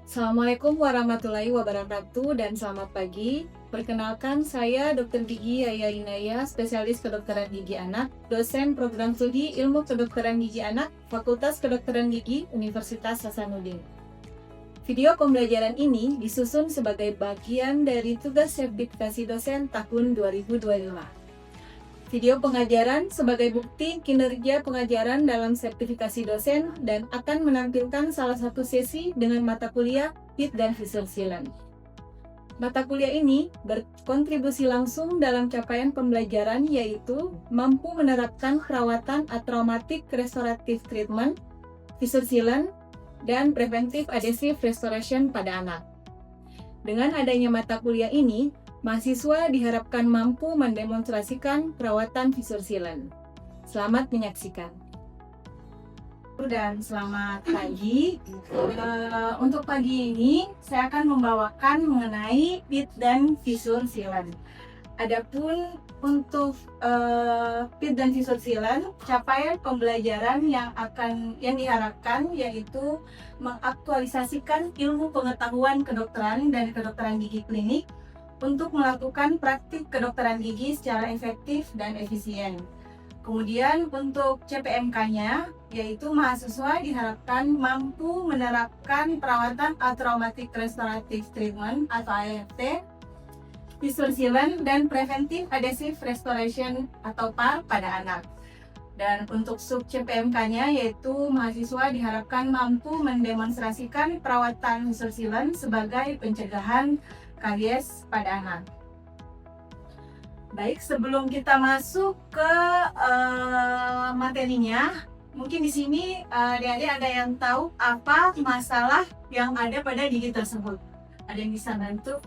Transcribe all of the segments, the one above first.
Assalamualaikum warahmatullahi wabarakatuh dan selamat pagi. Perkenalkan, saya Dr. Gigi Yaya Inaya, spesialis kedokteran gigi anak, dosen program studi ilmu kedokteran gigi anak, Fakultas Kedokteran Gigi, Universitas Hasanuddin. Video pembelajaran ini disusun sebagai bagian dari tugas sertifikasi dosen tahun 2025. Video pengajaran sebagai bukti kinerja pengajaran dalam sertifikasi dosen dan akan menampilkan salah satu sesi dengan mata kuliah PIT dan Visual Silent. Mata kuliah ini berkontribusi langsung dalam capaian pembelajaran yaitu mampu menerapkan perawatan atraumatik restoratif treatment, Visual Silent, dan preventive adhesive restoration pada anak. Dengan adanya mata kuliah ini, mahasiswa diharapkan mampu mendemonstrasikan perawatan Visual Silent. Selamat menyaksikan. Dan selamat pagi. Untuk pagi ini, saya akan membawakan mengenai PIT dan Visual Silent. Adapun untuk PIT dan Visual Silent, capaian pembelajaran yang diharapkan yaitu mengaktualisasikan ilmu pengetahuan kedokteran dan kedokteran gigi klinik untuk melakukan praktik kedokteran gigi secara efektif dan efisien. Kemudian untuk CPMK-nya, yaitu mahasiswa diharapkan mampu menerapkan perawatan atraumatic restorative treatment atau ART, Visual Silent, dan preventive adhesive restoration atau PAR pada anak. Dan untuk sub CPMK-nya, yaitu mahasiswa diharapkan mampu mendemonstrasikan perawatan Visual Silent sebagai pencegahan karies pada anak. Baik, sebelum kita masuk ke materinya, mungkin di sini adik-adik ada yang tahu apa masalah yang ada pada gigi tersebut? Ada yang bisa bantu?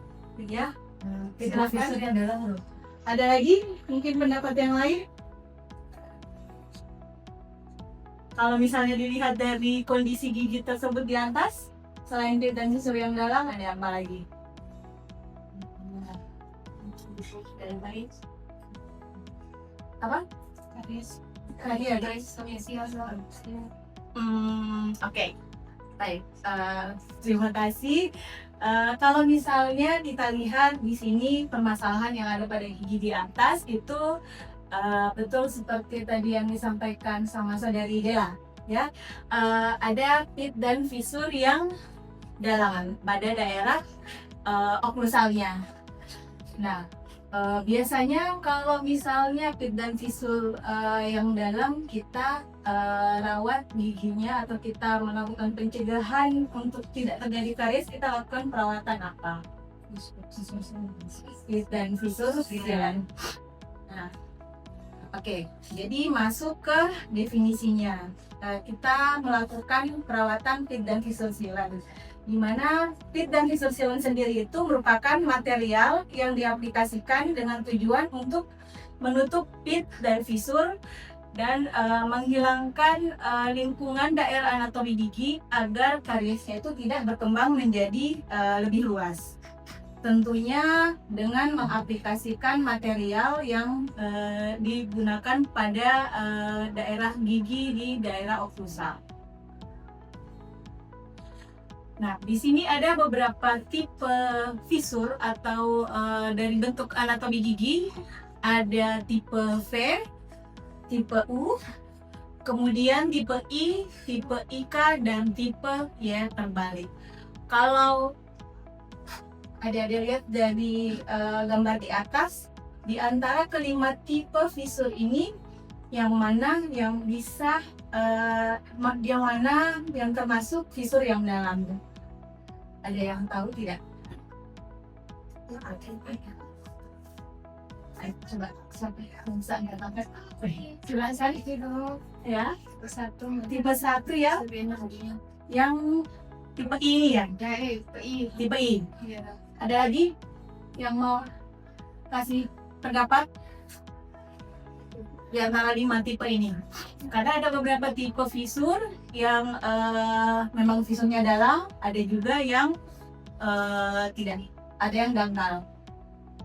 Ya, silakan. Ada lagi mungkin pendapat yang lain? Kalau misalnya dilihat dari kondisi gigi tersebut di atas, selain PIT dan Visual yang dalam, ada apa lagi? Apa? Karies. Oke. Baik. Terima kasih. Kalau misalnya kita lihat di sini permasalahan yang ada pada gigi di atas itu betul seperti tadi yang disampaikan sama saudari Dela, ya. Ada PIT dan Visual yang dalam pada daerah oklusalnya. Nah, biasanya kalau misalnya PIT dan Visual yang dalam, kita rawat giginya atau kita melakukan pencegahan untuk tidak terjadi karies, kita lakukan perawatan apa? PIT dan Visual Silent. Nah, oke, jadi masuk ke definisinya. Kita melakukan perawatan PIT dan Visual Silent, di mana PIT dan Visual Silent sendiri itu merupakan material yang diaplikasikan dengan tujuan untuk menutup PIT dan Visual dan menghilangkan lingkungan daerah anatomi gigi agar kariesnya itu tidak berkembang menjadi lebih luas. Tentunya dengan mengaplikasikan material yang digunakan pada daerah gigi di daerah oklusal. Nah, di sini ada beberapa tipe fisur atau dari bentuk anatomi gigi. Ada tipe V, tipe U, kemudian tipe I, tipe IK, dan tipe Y terbalik. Kalau ada lihat dari gambar di atas, di antara kelima tipe fisur ini, yang mana yang bisa, yang mana yang termasuk fisur yang dalam? Ada yang tahu tidak? Coba sampai bisa katakan. Silakan ya. Tipe 1 ya. Yang tipe I ya. Tipe I. Ada lagi yang mau kasih pendapat di antara 5 tipe ini? Karena ada beberapa tipe fisur yang memang fisurnya dalam, ada juga yang tidak, ada yang dangkal.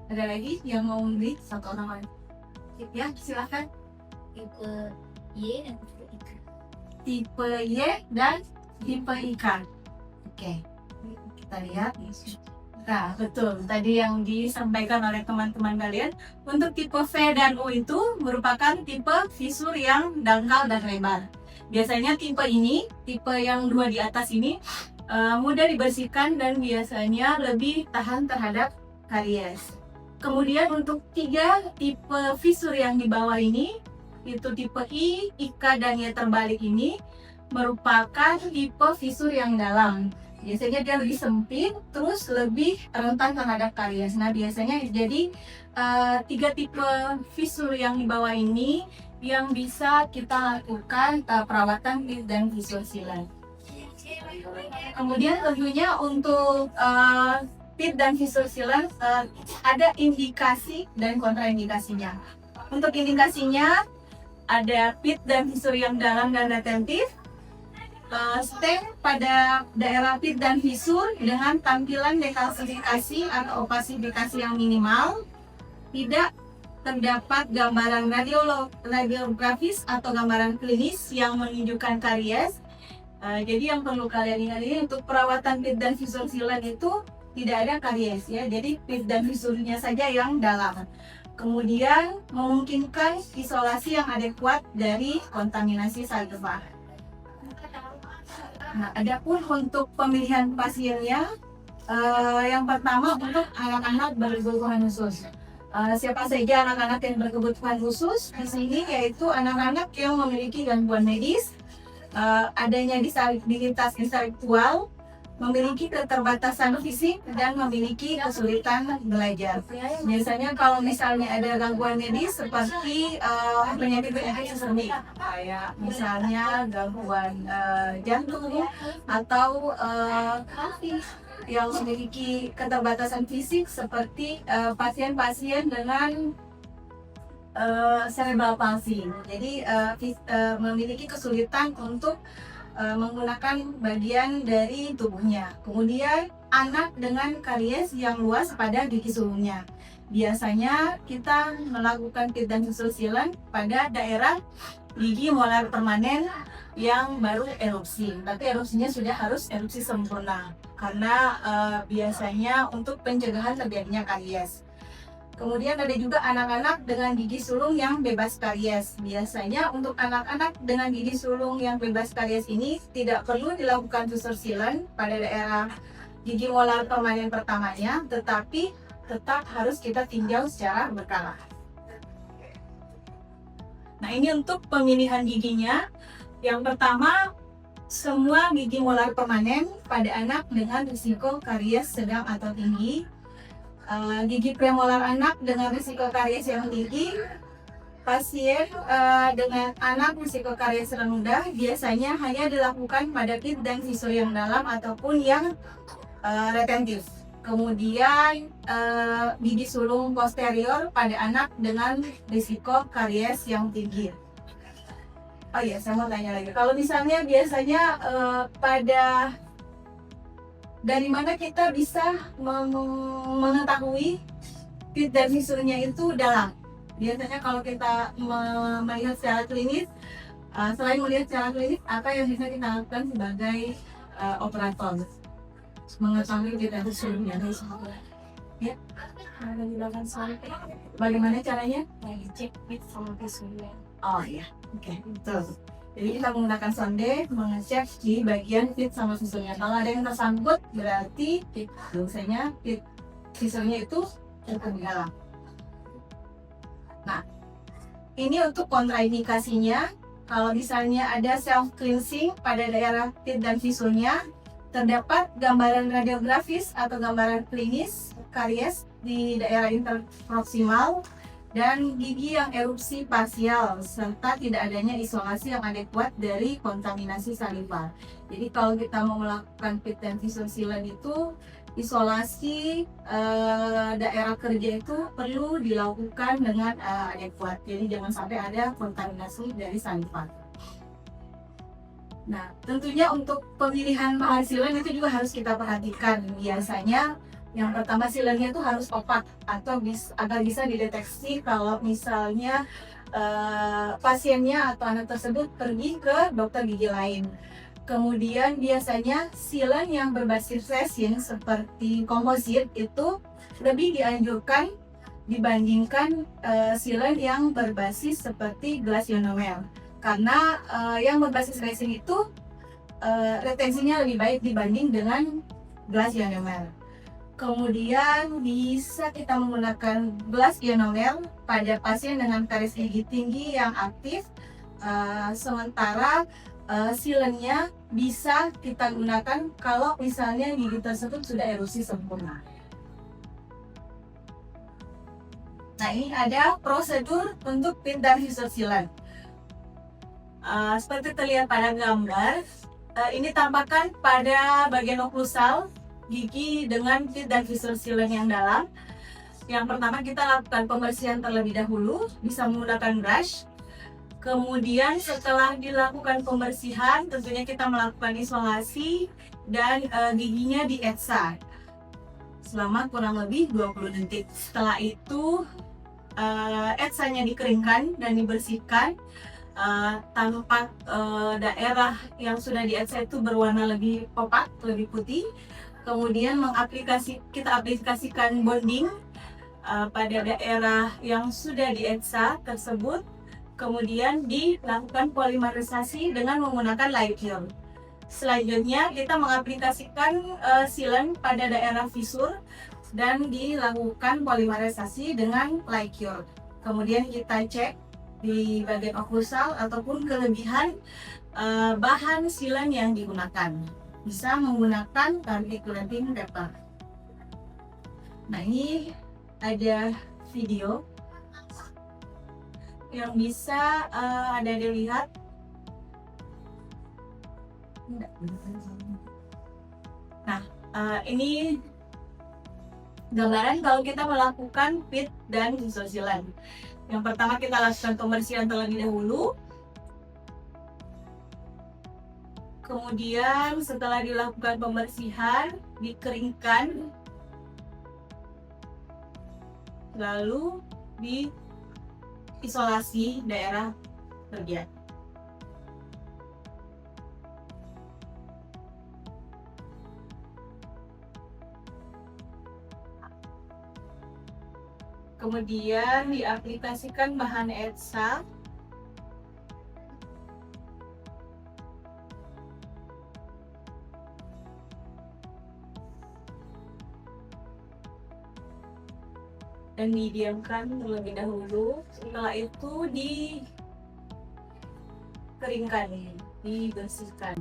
Ada lagi yang mau memberi satu orang lagi? Ya, silakan. Tipe Y dan tipe IK. Tipe Y dan tipe IK. Oke. Kita lihat. Nah, betul. Tadi yang disampaikan oleh teman-teman kalian, untuk tipe V dan U itu merupakan tipe visur yang dangkal dan lebar. Biasanya tipe ini, tipe yang 2 di atas ini, mudah dibersihkan dan biasanya lebih tahan terhadap karies. Kemudian untuk 3 tipe visur yang di bawah ini, itu tipe I, IK, dan Y terbalik ini, merupakan tipe visur yang dalam. Biasanya dia lebih sempit, terus lebih rentan terhadap karies. Nah, biasanya jadi 3 tipe visur yang di bawah ini yang bisa kita lakukan perawatan pit dan visur silang. Kemudian tentunya untuk pit dan visur silang ada indikasi dan kontraindikasinya. Untuk indikasinya ada pit dan visur yang dalam dan retentif, stem pada daerah pit dan visur dengan tampilan dekalsifikasi atau opasifikasi yang minimal, tidak terdapat gambaran radiografis atau gambaran klinis yang menunjukkan karies. Jadi yang perlu kalian ingat ini, untuk perawatan pit dan visur silang itu tidak ada karies ya. Jadi pit dan visurnya saja yang dalam. Kemudian memungkinkan isolasi yang adekuat dari kontaminasi saliva. Nah, adapun untuk pemilihan pasiennya, yang pertama untuk anak-anak berkebutuhan khusus. Siapa saja anak-anak yang berkebutuhan khusus di sini, yaitu anak-anak yang memiliki gangguan medis, adanya disabilitas intelektual, memiliki keterbatasan fisik, dan memiliki kesulitan belajar. Biasanya kalau misalnya ada gangguan medis seperti penyakit-penyakit sistemik, kayak misalnya gangguan jantung atau yang memiliki keterbatasan fisik seperti pasien-pasien dengan cerebral palsy. Jadi memiliki kesulitan untuk menggunakan bagian dari tubuhnya. Kemudian anak dengan karies yang luas pada gigi sulungnya. Biasanya kita melakukan pit dan visur silang pada daerah gigi molar permanen yang baru erupsi. Tapi erupsinya sudah harus erupsi sempurna karena biasanya untuk pencegahan terjadinya karies. Kemudian ada juga anak-anak dengan gigi sulung yang bebas karies. Biasanya untuk anak-anak dengan gigi sulung yang bebas karies ini tidak perlu dilakukan visur silang pada daerah gigi molar permanen pertamanya, tetapi tetap harus kita tinjau secara berkala. Nah, ini untuk pemilihan giginya. Yang pertama, semua gigi molar permanen pada anak dengan risiko karies sedang atau tinggi. Gigi premolar anak dengan risiko karies yang tinggi, pasien dengan anak risiko karies rendah biasanya hanya dilakukan pada pit dan visur yang dalam ataupun yang retentif. Kemudian gigi sulung posterior pada anak dengan risiko karies yang tinggi. Oh iya, saya mau tanya lagi. Kalau misalnya biasanya dari mana kita bisa mengetahui pit dan visurnya itu dalam? Biasanya kalau kita melihat secara klinis, selain melihat secara klinis, apa yang bisa kita lakukan sebagai operator mengetahui pit dan visurnya? Ya, bagaimana caranya? Cek pit sama visurnya. Oh iya, oke, betul. Jadi kita menggunakan sonde mengecek di bagian pit sama visurnya. Kalau ada yang tersangkut berarti biasanya pit visurnya itu cukup dalam. Nah, ini untuk kontraindikasinya. Kalau misalnya ada self cleansing pada daerah pit dan visurnya, terdapat gambaran radiografis atau gambaran klinis karies di daerah interproksimal dan gigi yang erupsi parsial serta tidak adanya isolasi yang adekuat dari kontaminasi saliva. Jadi kalau kita mau melakukan pit dan visur silang itu, isolasi daerah kerja itu perlu dilakukan dengan adekuat. Jadi jangan sampai ada kontaminasi dari saliva. Nah, tentunya untuk pemilihan bahan silang itu juga harus kita perhatikan. Biasanya yang pertama silangnya itu harus opak atau agar bisa dideteksi kalau misalnya pasiennya atau anak tersebut pergi ke dokter gigi lain. Kemudian biasanya sealant yang berbasis resin seperti komposit itu lebih dianjurkan dibandingkan sealant yang berbasis seperti gelas ionomer, karena yang berbasis resin itu retensinya lebih baik dibanding dengan gelas ionomer. Kemudian bisa kita menggunakan gelas ionomer pada pasien dengan karies gigi tinggi yang aktif, sementara sealantnya bisa kita gunakan kalau misalnya gigi tersebut sudah erosi sempurna. Nah, ini ada prosedur untuk pit dan visor sealant. Seperti terlihat pada gambar, ini tampakkan pada bagian oklusal gigi dengan pit dan visor sealant yang dalam. Yang pertama kita lakukan pembersihan terlebih dahulu, bisa menggunakan brush. Kemudian setelah dilakukan pembersihan, tentunya kita melakukan isolasi dan giginya dietsa selama kurang lebih 20 detik. Setelah itu etsanya dikeringkan dan dibersihkan. Tampak daerah yang sudah dietsa itu berwarna lebih pekat, lebih putih. Kemudian kita aplikasikan bonding pada daerah yang sudah dietsa tersebut. Kemudian dilakukan polimerisasi dengan menggunakan light cure. Selanjutnya kita mengaplikasikan sealant pada daerah fisur dan dilakukan polimerisasi dengan light cure. Kemudian kita cek di bagian oklusal ataupun kelebihan bahan sealant yang digunakan. Bisa menggunakan anti-cleansing paper. Nah, ini ada video yang bisa ada dilihat. Nah, ini gambaran kalau kita melakukan pit dan visor sealant. Yang pertama kita lakukan pembersihan terlebih dahulu. Kemudian setelah dilakukan pembersihan, dikeringkan, lalu diisolasi daerah bagian. Kemudian diaplikasikan bahan etsa. Dan didiamkan terlebih dahulu. Setelah itu dikeringkan, dibersihkan.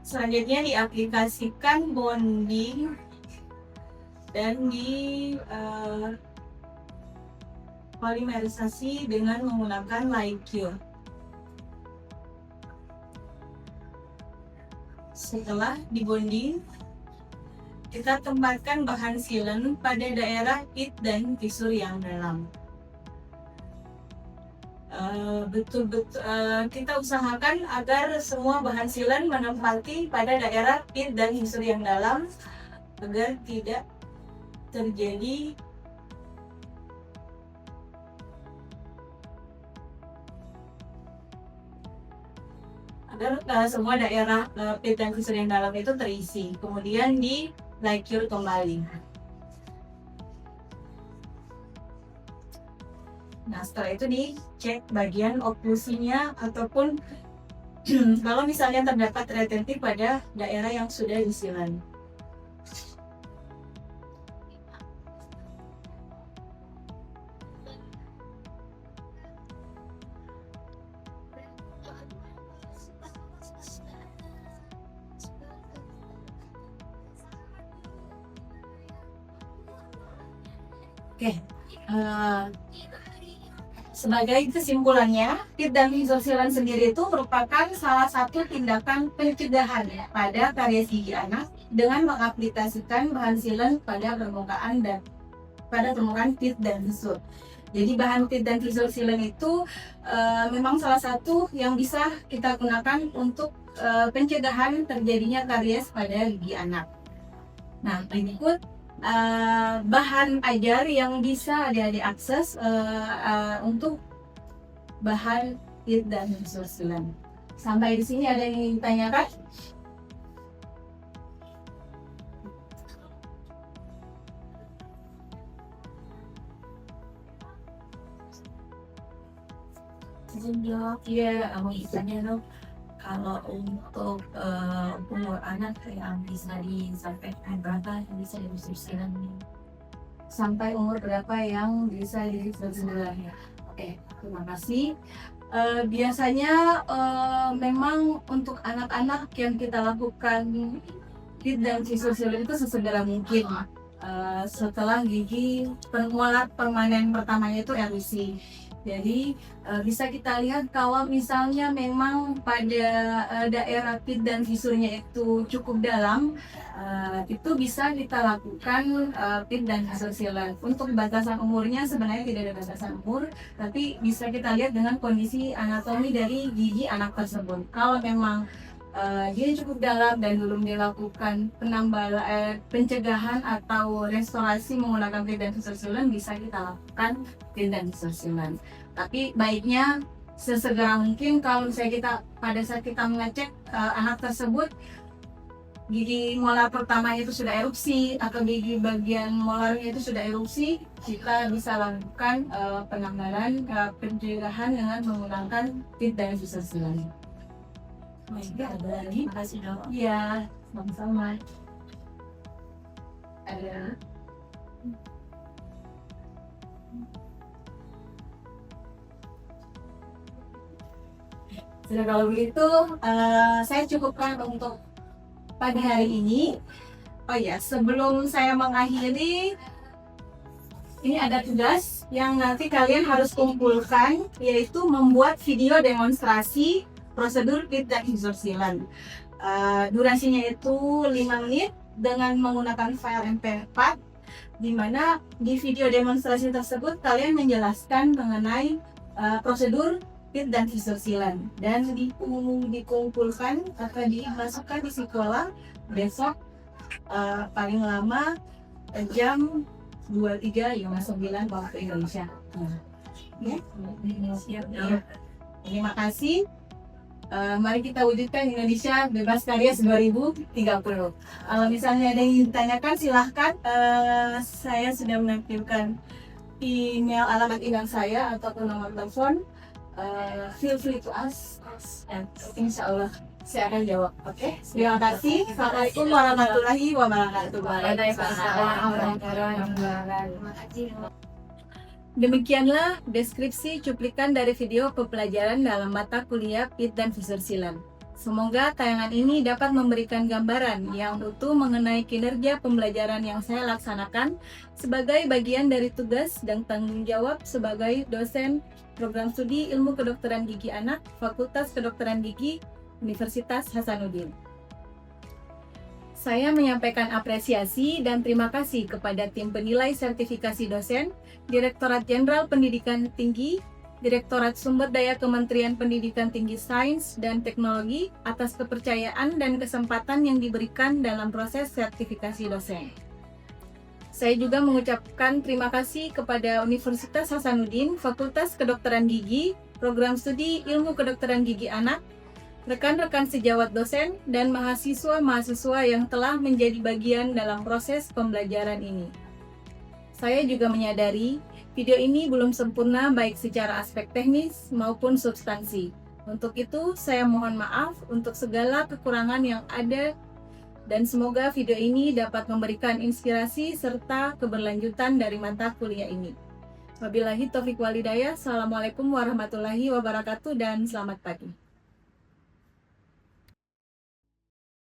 Selanjutnya diaplikasikan bonding dan polimerisasi dengan menggunakan light cure. Setelah dibonding, kita tempatkan bahan sealant pada daerah pit dan visur yang dalam. Kita usahakan agar semua bahan sealant menempati pada daerah pit dan visur yang dalam agar tidak terjadi semua daerah pit dan visur yang dalam itu terisi. Kemudian di light cure kembali. Nah, setelah itu dicek bagian oklusinya ataupun kalau misalnya terdapat retentif pada daerah yang sudah disilan. Oke, eh, sebagai kesimpulannya, PIT dan Fisorsilan sendiri itu merupakan salah satu tindakan pencegahan pada karies gigi anak dengan mengaplikasikan bahan silen pada permukaan PIT dan visur. Jadi bahan PIT dan Fisorsilan itu memang salah satu yang bisa kita gunakan untuk pencegahan terjadinya karies pada gigi anak. Nah, berikut bahan ajar yang bisa adik-adik akses untuk bahan PIT dan Fisorsilan. Sampai di sini ada yang ingin ditanyakan? Izin jawab. Iya, mau ditanya dong. Kalau untuk umur anak yang bisa disampaikan berapa yang bisa didistribusikan nih? Sampai umur berapa yang bisa Fisorsilan? Oke, terima kasih. Biasanya memang untuk anak-anak yang kita lakukan PIT dan Fisorsilan itu sesegera mungkin. Setelah gigi molar permanen pertamanya itu erosi. Jadi bisa kita lihat kalau misalnya memang pada daerah PIT dan visurnya itu cukup dalam, itu bisa kita lakukan PIT dan Fisorsilan. Untuk batasan umurnya sebenarnya tidak ada batasan umur, tapi bisa kita lihat dengan kondisi anatomi dari gigi anak tersebut. Kalau memang dia cukup dalam dan belum dilakukan pencegahan atau restorasi menggunakan PIT dan Fisorsilan, bisa kita lakukan PIT dan Fisorsilan. Tapi baiknya sesegera mungkin kalau misalnya kita pada saat kita mengecek anak tersebut gigi molar pertama itu sudah erupsi atau gigi bagian molarnya itu sudah erupsi, kita bisa lakukan penanganan pencegahan dengan menggunakan PIT dan Fisorsilan. Ada lagi? Makasih dong. Iya, sama-sama. Ada. Sudah, kalau begitu saya cukupkan untuk pagi hari ini. Oh ya, sebelum saya mengakhiri, ini ada tugas yang nanti kalian harus kumpulkan, yaitu membuat video demonstrasi prosedur PIT dan Fisorsilan. Durasinya itu 5 menit dengan menggunakan file MP4, di mana di video demonstrasi tersebut kalian menjelaskan mengenai prosedur PIT dan Fisorsilan dan dikumpulkan atau dimasukkan di sekolah besok paling lama jam 23.59 waktu Indonesia. Ya. Siap Ya. dong. Terima kasih. Mari kita wujudkan Indonesia bebas karies 2030. Kalau misalnya ada yang ditanyakan, silahkan. Saya sudah menampilkan email, alamat email saya ataupun nomor telepon. Feel free to ask, and insya Allah saya akan jawab. Oke, terima kasih. Assalamualaikum warahmatullahi wabarakatuh. Waalaikumsalam warahmatullahi wabarakatuh. Demikianlah deskripsi cuplikan dari video pembelajaran dalam mata kuliah PIT dan Fisorsilan. Semoga tayangan ini dapat memberikan gambaran yang utuh mengenai kinerja pembelajaran yang saya laksanakan sebagai bagian dari tugas dan tanggung jawab sebagai dosen program studi Ilmu Kedokteran Gigi Anak, Fakultas Kedokteran Gigi, Universitas Hasanuddin. Saya menyampaikan apresiasi dan terima kasih kepada tim penilai sertifikasi dosen, Direktorat Jenderal Pendidikan Tinggi, Direktorat Sumber Daya Kementerian Pendidikan Tinggi Sains dan Teknologi atas kepercayaan dan kesempatan yang diberikan dalam proses sertifikasi dosen. Saya juga mengucapkan terima kasih kepada Universitas Hasanuddin, Fakultas Kedokteran Gigi, Program Studi Ilmu Kedokteran Gigi Anak, rekan-rekan sejawat dosen, dan mahasiswa-mahasiswa yang telah menjadi bagian dalam proses pembelajaran ini. Saya juga menyadari video ini belum sempurna baik secara aspek teknis maupun substansi. Untuk itu, saya mohon maaf untuk segala kekurangan yang ada dan semoga video ini dapat memberikan inspirasi serta keberlanjutan dari mata kuliah ini. Wabillahi taufiq walhidayah. Assalamualaikum warahmatullahi wabarakatuh dan selamat pagi.